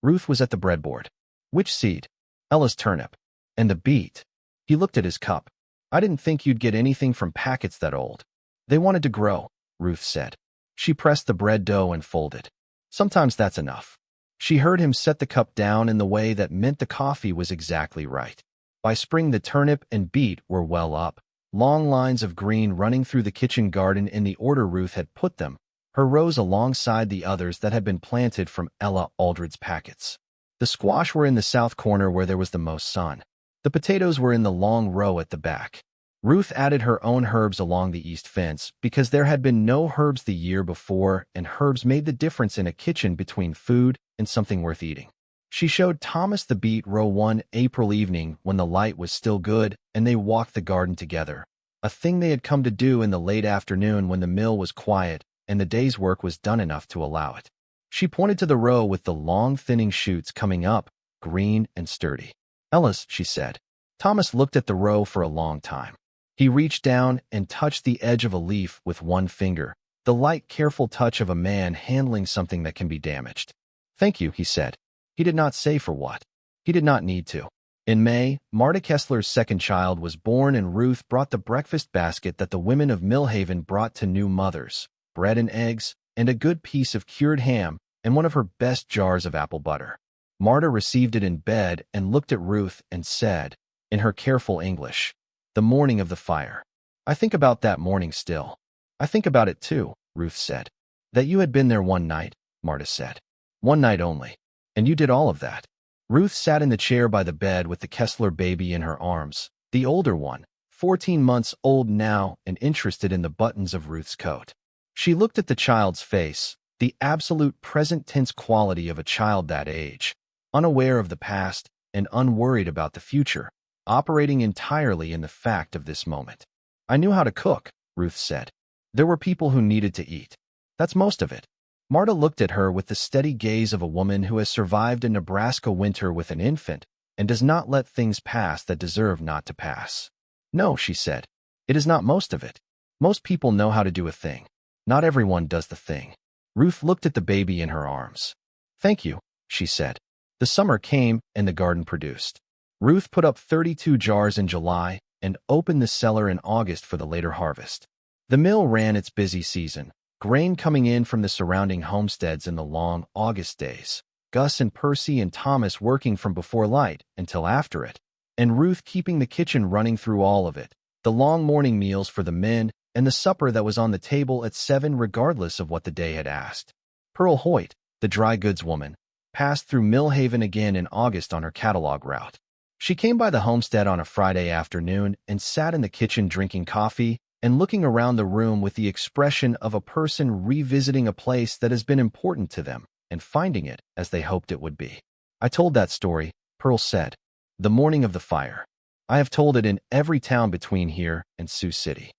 Ruth was at the breadboard. "Which seed?" "Ella's turnip." "And the beet?" He looked at his cup. "I didn't think you'd get anything from packets that old." "They wanted to grow," Ruth said. She pressed the bread dough and folded. "Sometimes that's enough." She heard him set the cup down in the way that meant the coffee was exactly right. By spring the turnip and beet were well up, long lines of green running through the kitchen garden in the order Ruth had put them, her rows alongside the others that had been planted from Ella Aldred's packets. The squash were in the south corner where there was the most sun. The potatoes were in the long row at the back. Ruth added her own herbs along the east fence because there had been no herbs the year before, and herbs made the difference in a kitchen between food and something worth eating. She showed Thomas the beet row one April evening when the light was still good, and they walked the garden together, a thing they had come to do in the late afternoon when the mill was quiet and the day's work was done enough to allow it. She pointed to the row with the long thinning shoots coming up, green and sturdy. "Ella's," she said. Thomas looked at the row for a long time. He reached down and touched the edge of a leaf with one finger, the light, careful touch of a man handling something that can be damaged. "Thank you," he said. He did not say for what. He did not need to. In May, Marta Kessler's second child was born, and Ruth brought the breakfast basket that the women of Millhaven brought to new mothers, bread and eggs, and a good piece of cured ham, and one of her best jars of apple butter. Marta received it in bed and looked at Ruth and said, in her careful English, "The morning of the fire. I think about that morning still." "I think about it too," Ruth said. "That you had been there one night," Marta said. "One night only. And you did all of that." Ruth sat in the chair by the bed with the Kessler baby in her arms, the older one, 14 months old now and interested in the buttons of Ruth's coat. She looked at the child's face, the absolute present tense quality of a child that age, unaware of the past and unworried about the future, operating entirely in the fact of this moment. I knew how to cook, Ruth said. There were people who needed to eat. That's most of it. Marta looked at her with the steady gaze of a woman who has survived a Nebraska winter with an infant and does not let things pass that deserve not to pass. No, she said. It is not most of it. Most people know how to do a thing. Not everyone does the thing. Ruth looked at the baby in her arms. Thank you, she said. The summer came and the garden produced. Ruth put up 32 jars in July and opened the cellar in August for the later harvest. The mill ran its busy season, grain coming in from the surrounding homesteads in the long August days, Gus and Percy and Thomas working from before light until after it, and Ruth keeping the kitchen running through all of it, the long morning meals for the men, and the supper that was on the table at 7 regardless of what the day had asked. Pearl Hoyt, the dry goods woman, passed through Millhaven again in August on her catalog route. She came by the homestead on a Friday afternoon and sat in the kitchen drinking coffee and looking around the room with the expression of a person revisiting a place that has been important to them and finding it as they hoped it would be. I told that story, Pearl said, the morning of the fire. I have told it in every town between here and Sioux City.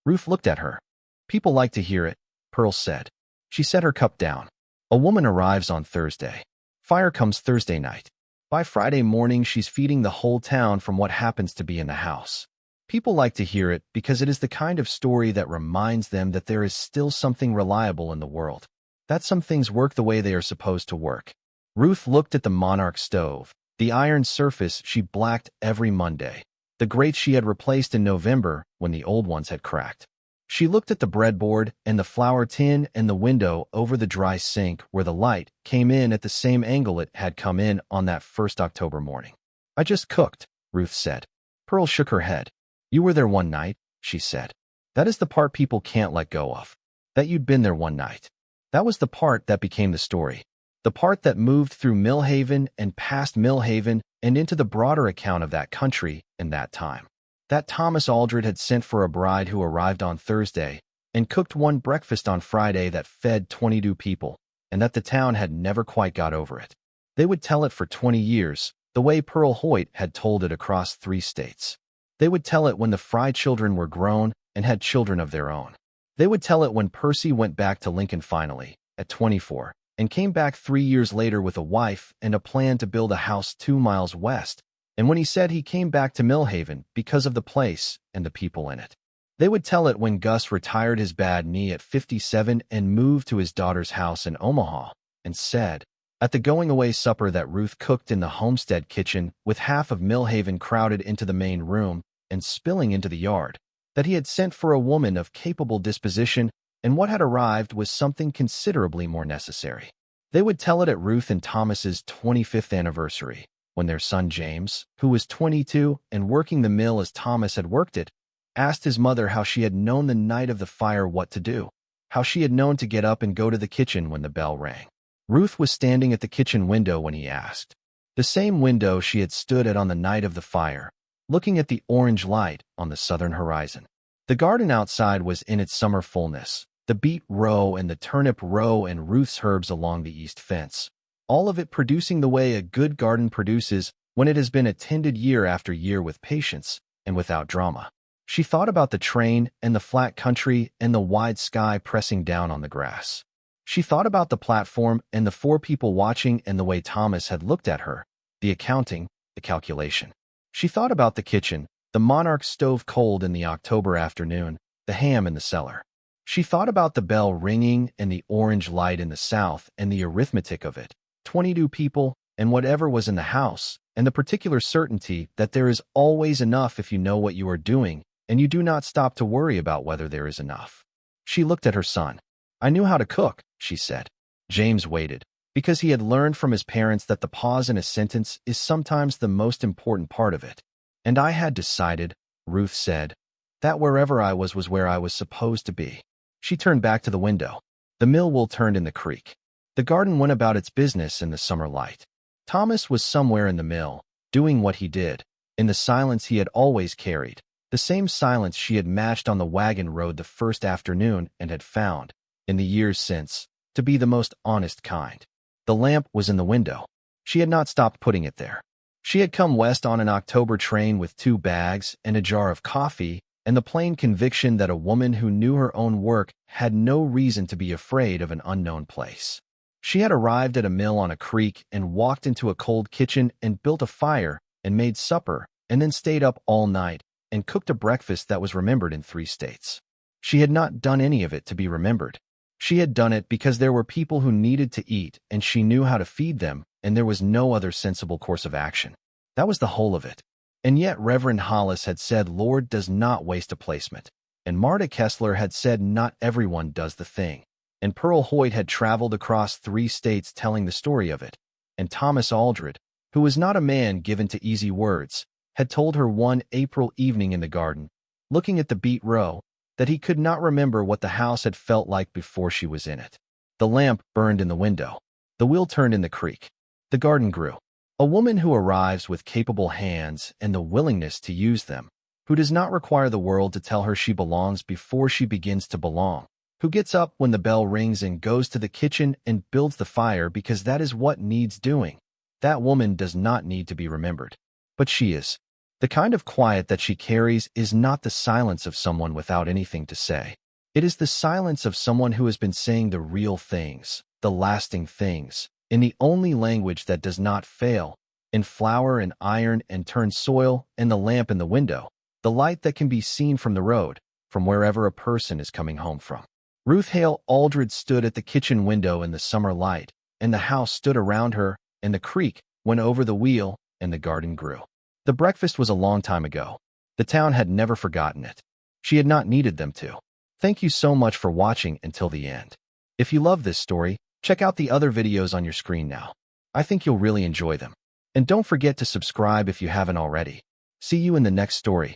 Ruth looked at her. People like to hear it, Pearl said. She set her cup down. A woman arrives on Thursday. Fire comes Thursday night. By Friday morning, she's feeding the whole town from what happens to be in the house. People like to hear it because it is the kind of story that reminds them that there is still something reliable in the world, that some things work the way they are supposed to work. Ruth looked at the Monarch stove, the iron surface she blacked every Monday, the grate she had replaced in November when the old ones had cracked. She looked at the breadboard and the flour tin and the window over the dry sink where the light came in at the same angle it had come in on that first October morning. I just cooked, Ruth said. Pearl shook her head. You were there one night, she said. That is the part people can't let go of. That you'd been there one night. That was the part that became the story. The part that moved through Millhaven and past Millhaven and into the broader account of that country in that time. That Thomas Aldred had sent for a bride who arrived on Thursday and cooked one breakfast on Friday that fed 22 people, and that the town had never quite got over it. They would tell it for 20 years, the way Pearl Hoyt had told it across 3 states. They would tell it when the Fry children were grown and had children of their own. They would tell it when Percy went back to Lincoln finally, at 24, and came back 3 years later with a wife and a plan to build a house 2 miles west, and when he said he came back to Millhaven because of the place and the people in it. They would tell it when Gus retired his bad knee at 57 and moved to his daughter's house in Omaha, and said, at the going-away supper that Ruth cooked in the homestead kitchen with half of Millhaven crowded into the main room and spilling into the yard, that he had sent for a woman of capable disposition, and what had arrived was something considerably more necessary. They would tell it at Ruth and Thomas's 25th anniversary, when their son James, who was 22 and working the mill as Thomas had worked it, asked his mother how she had known the night of the fire what to do, how she had known to get up and go to the kitchen when the bell rang. Ruth was standing at the kitchen window when he asked, the same window she had stood at on the night of the fire, looking at the orange light on the southern horizon. The garden outside was in its summer fullness, the beet row and the turnip row and Ruth's herbs along the east fence, all of it producing the way a good garden produces when it has been attended year after year with patience and without drama. She thought about the train and the flat country and the wide sky pressing down on the grass. She thought about the platform and the 4 people watching and the way Thomas had looked at her, the accounting, the calculation. She thought about the kitchen, the Monarch stove cold in the October afternoon, the ham in the cellar. She thought about the bell ringing and the orange light in the south and the arithmetic of it, 22 people and whatever was in the house, and the particular certainty that there is always enough if you know what you are doing and you do not stop to worry about whether there is enough. She looked at her son. I knew how to cook, she said. James waited, because he had learned from his parents that the pause in a sentence is sometimes the most important part of it. And I had decided, Ruth said, that wherever I was where I was supposed to be. She turned back to the window. The mill wheel turned in the creek. The garden went about its business in the summer light. Thomas was somewhere in the mill, doing what he did, in the silence he had always carried, the same silence she had matched on the wagon road the first afternoon and had found, in the years since, to be the most honest kind. The lamp was in the window. She had not stopped putting it there. She had come west on an October train with 2 bags and a jar of coffee, and the plain conviction that a woman who knew her own work had no reason to be afraid of an unknown place. She had arrived at a mill on a creek and walked into a cold kitchen and built a fire and made supper, and then stayed up all night and cooked a breakfast that was remembered in 3 states. She had not done any of it to be remembered. She had done it because there were people who needed to eat, and she knew how to feed them, and there was no other sensible course of action. That was the whole of it. And yet Reverend Hollis had said Lord does not waste a placement, and Marta Kessler had said not everyone does the thing, and Pearl Hoyt had traveled across 3 states telling the story of it, and Thomas Aldred, who was not a man given to easy words, had told her one April evening in the garden, looking at the beet row, that he could not remember what the house had felt like before she was in it. The lamp burned in the window. The wheel turned in the creek. The garden grew. A woman who arrives with capable hands and the willingness to use them, who does not require the world to tell her she belongs before she begins to belong, who gets up when the bell rings and goes to the kitchen and builds the fire because that is what needs doing. That woman does not need to be remembered. But she is. The kind of quiet that she carries is not the silence of someone without anything to say. It is the silence of someone who has been saying the real things, the lasting things, in the only language that does not fail, in flour and iron and turn soil and the lamp in the window, the light that can be seen from the road, from wherever a person is coming home from. Ruth Hale Aldred stood at the kitchen window in the summer light, and the house stood around her, and the creek went over the wheel, and the garden grew. The breakfast was a long time ago. The town had never forgotten it. She had not needed them to. Thank you so much for watching until the end. If you love this story, check out the other videos on your screen now. I think you'll really enjoy them. And don't forget to subscribe if you haven't already. See you in the next story.